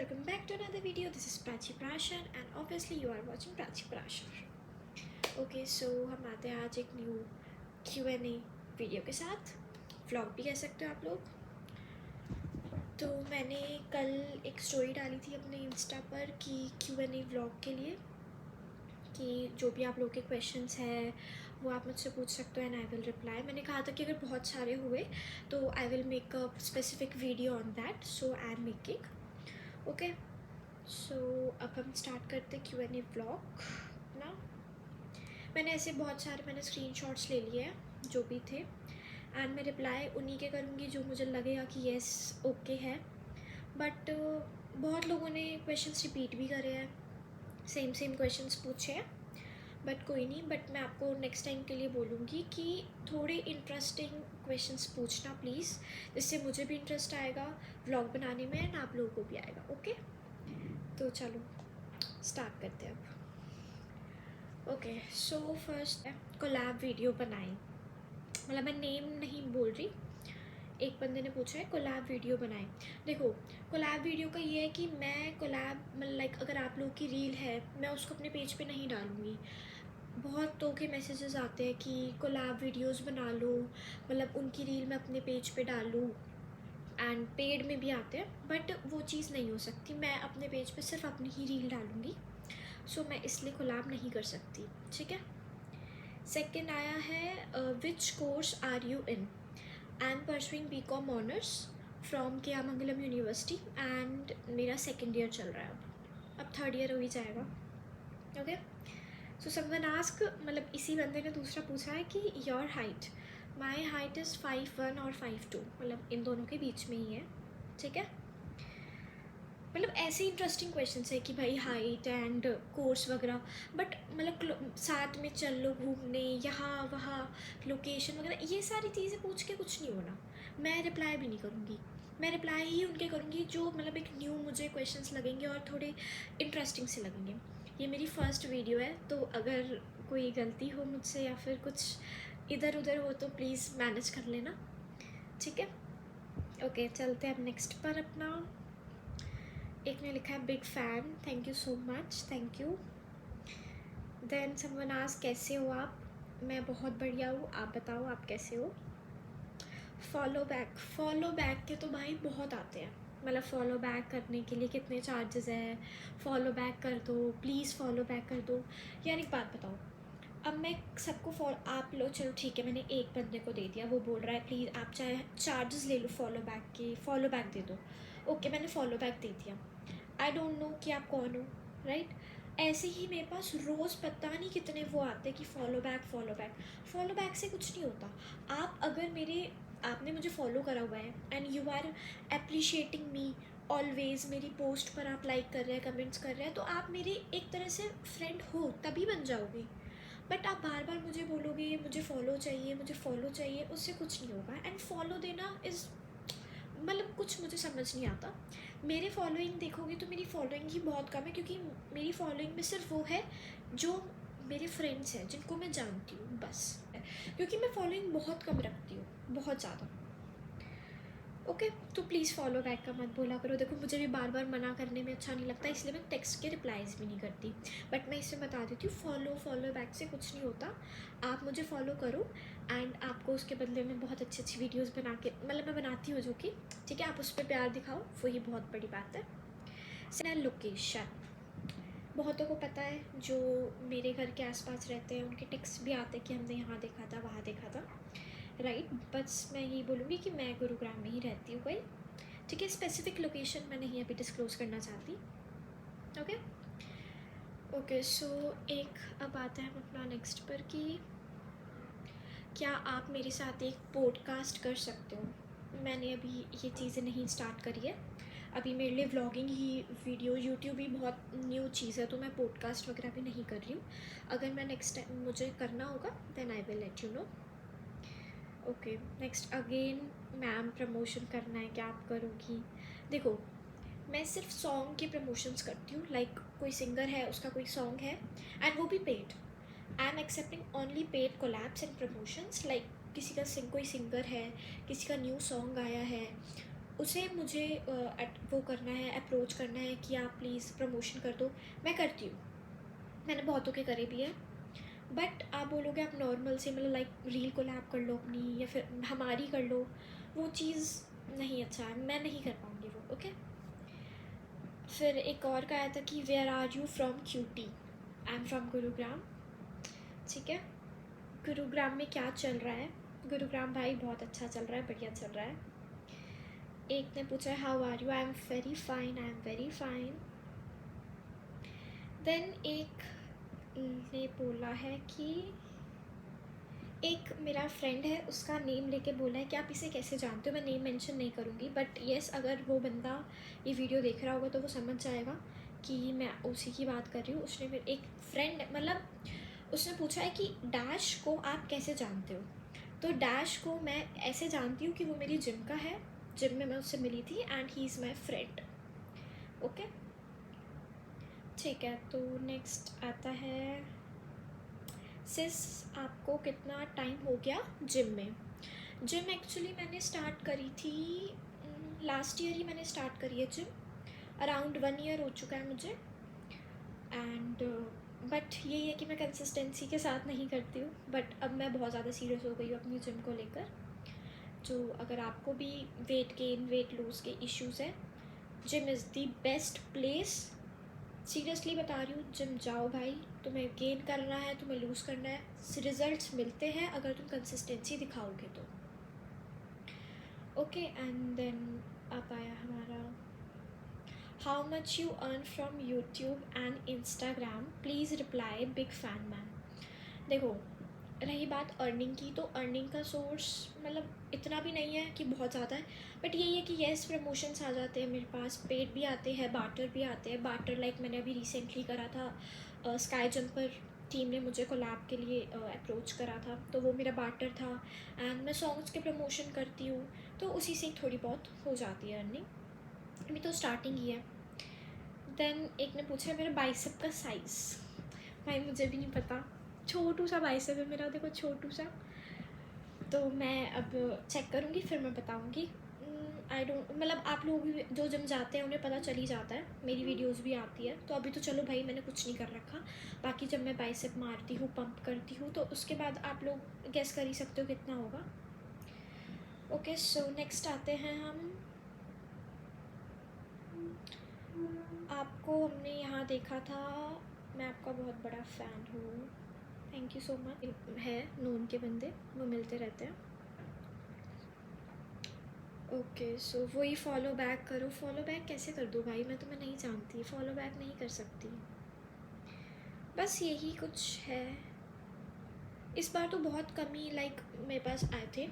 welcome back to another video. This is Prachi Prashar and obviously you are watching Prachi Prashar. Okay, so हम आते हैं आज एक new Q&A video के साथ, व्लॉग भी कह सकते हो आप लोग। तो मैंने कल एक स्टोरी डाली थी अपने इंस्टा पर कि Q&A व्लॉग के लिए कि जो भी आप लोग के क्वेश्चंस हैं वो आप मुझसे पूछ सकते हो एंड आई विल रिप्लाई। मैंने कहा था कि अगर बहुत सारे हुए तो I will make a specific video on that, so I am making. Okay, so अब हम स्टार्ट करते Q&A व्लॉग ना। मैंने ऐसे बहुत सारे मैंने स्क्रीनशॉट्स ले लिए हैं जो भी थे एंड मैं रिप्लाई उन्हीं के करूँगी जो मुझे लगेगा कि येस ओके है। बट बहुत लोगों ने क्वेश्चंस रिपीट भी करे हैं, सेम क्वेश्चंस पूछे हैं, बट कोई नहीं। बट मैं आपको नेक्स्ट टाइम के लिए बोलूँगी कि थोड़े इंटरेस्टिंग क्वेश्चंस पूछना प्लीज़, जिससे मुझे भी इंटरेस्ट आएगा व्लॉग बनाने में एंड आप लोगों को भी आएगा। ओके, तो चलो स्टार्ट करते हैं अब। Okay, so first collab video बनाई, मतलब मैं नेम नहीं बोल रही। एक बंदे ने पूछा है कोलैब वीडियो बनाए। देखो, कोलैब वीडियो का ये है कि मैं कोलैब मतलब लाइक अगर आप लोग की रील है मैं उसको अपने पेज पे नहीं डालूँगी। बहुत तो के मैसेजेस आते हैं कि कोलैब वीडियोस बना लो, मतलब उनकी रील मैं अपने पेज पे डालूँ एंड पेड में भी आते हैं, बट वो चीज़ नहीं हो सकती। मैं अपने पेज पे सिर्फ अपनी ही रील डालूँगी, सो मैं इसलिए कोलैब नहीं कर सकती। ठीक है। सेकंड आया है which course are you in. I am pursuing BCom honours from KR Mangalam university and मेरा सेकेंड ईयर चल रहा है। अब थर्ड ईयर हो ही जाएगा। ओके, सो समवन आस्क, मतलब इसी बंदे ने दूसरा पूछा है कि your height. My height is 5'1" और 5'2", मतलब इन दोनों के बीच में ही है। ठीक है, मतलब ऐसे इंटरेस्टिंग क्वेश्चन है कि भाई हाइट एंड कोर्स वगैरह, बट मतलब साथ में चल लो घूमने यहाँ वहाँ, लोकेशन वगैरह, ये सारी चीज़ें पूछ के कुछ नहीं होना। मैं रिप्लाई भी नहीं करूँगी, मैं रिप्लाई ही उनके करूँगी जो मतलब एक न्यू मुझे क्वेश्चंस लगेंगे और थोड़े इंटरेस्टिंग से लगेंगे। ये मेरी फर्स्ट वीडियो है, तो अगर कोई गलती हो मुझसे या फिर कुछ इधर उधर हो तो प्लीज़ मैनेज कर लेना। ठीक है। ओके, चलते हैं अब नेक्स्ट पर अपना। एक ने लिखा है big fan, thank you so much, thank you. Then someone ask कैसे हो आप। मैं बहुत बढ़िया हूँ, आप बताओ आप कैसे हो। फॉलो बैक के तो भाई बहुत आते हैं, मतलब फॉलो बैक करने के लिए कितने चार्जेस है, फॉलो बैक कर दो प्लीज़, फॉलो बैक कर दो। यार एक बात बताओ, अब मैं सबको आप लो, चलो ठीक है मैंने एक बंदे को दे दिया, वो बोल रहा है प्लीज़ आप चाहे चार्जेस ले लो फॉलो बैक के, फॉलो बैक दे दो। ओके, मैंने फॉलो बैक दे दिया, आई डोंट नो कि आप कौन हो, राइट। ऐसे ही मेरे पास रोज़ पता नहीं कितने वो आते कि फॉलो बैक से कुछ नहीं होता। आप अगर आपने मुझे फॉलो करा हुआ है and you are appreciating me always, मेरी पोस्ट पर आप लाइक कर रहे हैं, कमेंट्स कर रहे हैं, तो आप मेरे एक तरह से फ्रेंड हो, तभी बन जाओगे। बट आप बार बार मुझे बोलोगे मुझे फॉलो चाहिए, उससे कुछ नहीं होगा। एंड फॉलो देना इज़ मतलब कुछ मुझे समझ नहीं आता। मेरे फॉलोइंग देखोगे तो मेरी फॉलोइंग ही बहुत कम है, क्योंकि मेरी फॉलोइंग में सिर्फ वो है जो मेरे फ्रेंड्स हैं जिनको मैं जानती हूँ बस, क्योंकि मैं फॉलोइंग बहुत कम रखती हूँ, बहुत ज़्यादा। ओके, तो प्लीज़ फॉलो बैक का मत बोला करो। देखो मुझे भी बार बार मना करने में अच्छा नहीं लगता, इसलिए मैं टेक्स्ट के रिप्लाईज़ भी नहीं करती। बट मैं इसमें बता देती हूँ, फॉलो बैक से कुछ नहीं होता। आप मुझे फॉलो करो एंड आपको उसके बदले में बहुत अच्छी अच्छी वीडियोज़ बना के, मतलब मैं बनाती हूँ जो कि, ठीक है, आप उस पर प्यार दिखाओ, वही बहुत बड़ी बात है। Second, location. बहुतों को पता है, जो मेरे घर के आसपास रहते हैं उनके टेक्स्ट भी आते हैं कि हमने यहाँ देखा था, वहाँ देखा था, राइट। बस मैं यही बोलूँगी कि मैं गुरुग्राम में ही रहती हूँ कोई, ठीक है। स्पेसिफिक लोकेशन मैं नहीं अभी डिस्क्लोज़ करना चाहती। ओके, सो एक अब आता है अपना नेक्स्ट पर कि क्या आप मेरे साथ एक पॉडकास्ट कर सकते हो। मैंने अभी ये चीज़ें नहीं स्टार्ट करी है, अभी मेरे लिए व्लॉगिंग ही वीडियो, यूट्यूब भी बहुत न्यू चीज़ है, तो मैं पॉडकास्ट वगैरह भी नहीं कर रही हूँ। अगर मैं नेक्स्ट टाइम मुझे करना होगा then I will let you know. Okay, next again ma'am promotion करना है, क्या आप करोगी। देखो, मैं सिर्फ सॉन्ग के प्रमोशंस करती हूँ, लाइक कोई सिंगर है उसका कोई सॉन्ग है एंड वो भी paid, I am accepting only paid collabs and promotions. Like किसी का कोई सिंगर है, किसी का न्यू सॉन्ग आया है, उसे मुझे वो करना है, अप्रोच करना है कि आप प्लीज़ प्रमोशन कर दो, मैं करती हूँ, मैंने बहुतों के करे भी है। बट आप बोलोगे आप नॉर्मल से मतलब लाइक रील कोलैब कर लो अपनी या फिर हमारी कर लो, वो चीज़ नहीं अच्छा है, मैं नहीं कर पाऊँगी वो। ओके, फिर एक और का आया था कि where are you from cutie, I am from Gurugram. ठीक है, गुरुग्राम में क्या चल रहा है? गुरुग्राम भाई बहुत अच्छा चल रहा है, बढ़िया चल रहा है। एक ने पूछा है how are you, I am very fine, I am very fine. Then एक ने बोला है कि एक मेरा फ्रेंड है, उसका नेम लेके बोला है कि आप इसे कैसे जानते हो। मैं नेम मेंशन नहीं करूँगी, बट येस अगर वो बंदा ये वीडियो देख रहा होगा तो वो समझ जाएगा कि मैं उसी की बात कर रही हूँ। उसने फिर एक फ्रेंड मतलब उसने पूछा है कि डैश को आप कैसे जानते हो, तो डैश को मैं ऐसे जानती हूँ कि वो मेरी जिम का है, जिम में मैं उससे मिली थी and he is my friend. Okay, ठीक है। तो नेक्स्ट आता है सिस आपको कितना टाइम हो गया जिम में? जिम एक्चुअली मैंने स्टार्ट करी थी लास्ट ईयर ही मैंने स्टार्ट करी है जिम, अराउंड 1 ईयर हो चुका है मुझे। एंड बट यही है कि मैं कंसिस्टेंसी के साथ नहीं करती हूँ, बट अब मैं बहुत ज़्यादा सीरियस हो गई हूँ अपनी जिम को लेकर। जो अगर आपको भी वेट गेन वेट लूज़ के इश्यूज़ हैं, gym is the best place. Seriously बता रही हूँ, जिम जाओ भाई, तुम्हें गेन करना है, तुम्हें लूज़ करना है, रिजल्ट्स मिलते हैं अगर तुम कंसिस्टेंसी दिखाओगे तो। ओके, एंड देन अब आया हमारा how much you earn from YouTube and Instagram, please reply big fan man. देखो, रही बात अर्निंग की, तो अर्निंग का सोर्स मतलब इतना भी नहीं है कि बहुत ज़्यादा है, बट यही है कि येस प्रमोशंस आ जाते हैं मेरे पास, पेड भी आते हैं, बार्टर भी आते हैं। बार्टर लाइक मैंने अभी रिसेंटली करा था, स्काई जंपर टीम ने मुझे कोलैब के लिए अप्रोच करा था, तो वो मेरा बार्टर था। एंड मैं सॉन्ग्स के प्रमोशन करती हूँ, तो उसी से थोड़ी बहुत हो जाती है अर्निंग, अभी तो स्टार्टिंग ही है। देन एक ने पूछा है मेरा बाइसेप का साइज़, भाई मुझे भी नहीं पता, छोटू सा बाइसेप है मेरा, देखो छोटू सा, तो मैं अब चेक करूँगी फिर मैं बताऊँगी। आई डोंट मतलब आप लोग भी जो जिम जाते हैं उन्हें पता चल ही जाता है, मेरी वीडियोस भी आती है, तो अभी तो चलो भाई मैंने कुछ नहीं कर रखा। बाकी जब मैं बाइसेप मारती हूँ, पंप करती हूँ, तो उसके बाद आप लोग गेस कर ही सकते हो कितना होगा। ओके, सो नेक्स्ट आते हैं हम, आपको हमने यहाँ देखा था, मैं आपका बहुत बड़ा फ़ैन हूँ, थैंक यू सो मच। है नून के बंदे, वो मिलते रहते हैं। ओके, सो वही फॉलो बैक करो। फॉलो बैक कैसे कर दूँ भाई, मैं तुम्हें नहीं जानती, फॉलो बैक नहीं कर सकती। बस यही कुछ है। इस बार तो बहुत कम ही लाइक मेरे पास आए थे,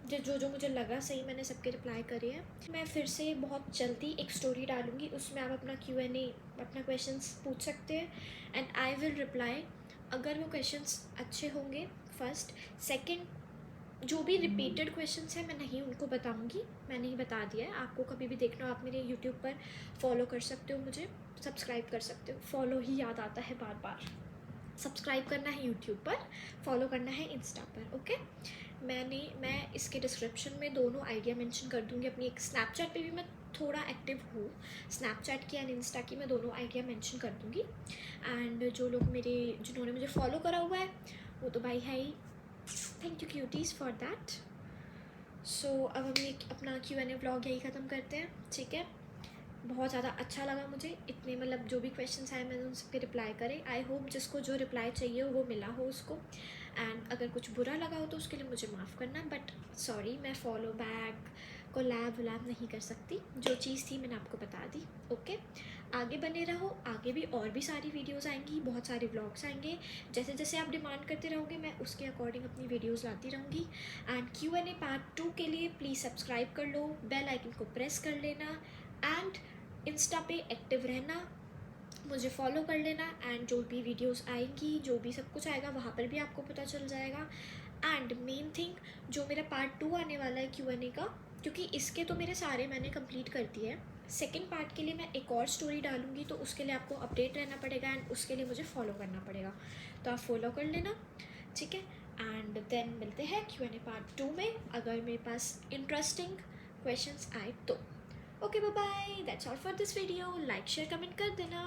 जो जो मुझे लगा सही मैंने सबके रिप्लाई करे हैं। मैं फिर से बहुत जल्दी एक स्टोरी डालूँगी, उसमें आप अपना Q&A अपना क्वेश्चंस पूछ सकते हैं एंड आई विल रिप्लाई। अगर वो क्वेश्चंस अच्छे होंगे, फर्स्ट सेकंड जो भी रिपीटेड क्वेश्चंस हैं मैं नहीं उनको बताऊंगी, मैंने ही बता दिया है। आपको कभी भी देखना हो आप मेरे यूट्यूब पर फॉलो कर सकते हो, मुझे सब्सक्राइब कर सकते हो, फॉलो ही याद आता है बार बार, सब्सक्राइब करना है यूट्यूब पर, फॉलो करना है इंस्टा पर। ओके, मैं इसके डिस्क्रिप्शन में दोनों आइडिया मेंशन कर दूंगी अपनी। एक स्नैपचैट पे भी मैं थोड़ा एक्टिव हूँ, स्नैपचैट की एंड इंस्टा की मैं दोनों आइडिया मेंशन कर दूंगी। एंड जो लोग जिन्होंने मुझे फॉलो करा हुआ है वो तो भाई है ही, thank you cuties for that. सो अब हम ये अपना Q&A व्लॉग यही ख़त्म करते हैं, ठीक है। बहुत ज़्यादा अच्छा लगा मुझे, इतने मतलब जो भी क्वेश्चंस आए मैंने उन सबके रिप्लाई करे। आई होप जिसको जो रिप्लाई चाहिए हो वो मिला हो उसको, एंड अगर कुछ बुरा लगा हो तो उसके लिए मुझे माफ़ करना, बट सॉरी मैं फॉलो बैक कोलैब वलैब नहीं कर सकती, जो चीज़ थी मैंने आपको बता दी। ओके, आगे बने रहो, आगे भी और भी सारी वीडियोस आएंगी, बहुत सारे व्लॉग्स आएंगे, जैसे जैसे आप डिमांड करते रहोगे मैं उसके अकॉर्डिंग अपनी वीडियोस लाती रहूँगी। एंड Q&A पार्ट 2 के लिए प्लीज़ सब्सक्राइब कर लो, बेल आइकन को प्रेस कर लेना, एंड इंस्टा पे एक्टिव रहना, मुझे फॉलो कर लेना, एंड जो भी वीडियोस आएंगी जो भी सब कुछ आएगा वहाँ पर भी आपको पता चल जाएगा। एंड मेन थिंग, जो मेरा पार्ट 2 आने वाला है Q&A का, क्योंकि इसके तो मेरे सारे मैंने कंप्लीट कर दिए हैं, सेकेंड पार्ट के लिए मैं एक और स्टोरी डालूंगी, तो उसके लिए आपको अपडेट रहना पड़ेगा एंड उसके लिए मुझे फॉलो करना पड़ेगा, तो आप फॉलो कर लेना, ठीक है। एंड देन मिलते हैं Q&A पार्ट 2 में। अगर मेरे पास इंटरेस्टिंग क्वेश्चंस आए तो। Okay bye bye, that's all for this video. Like share comment कर देना।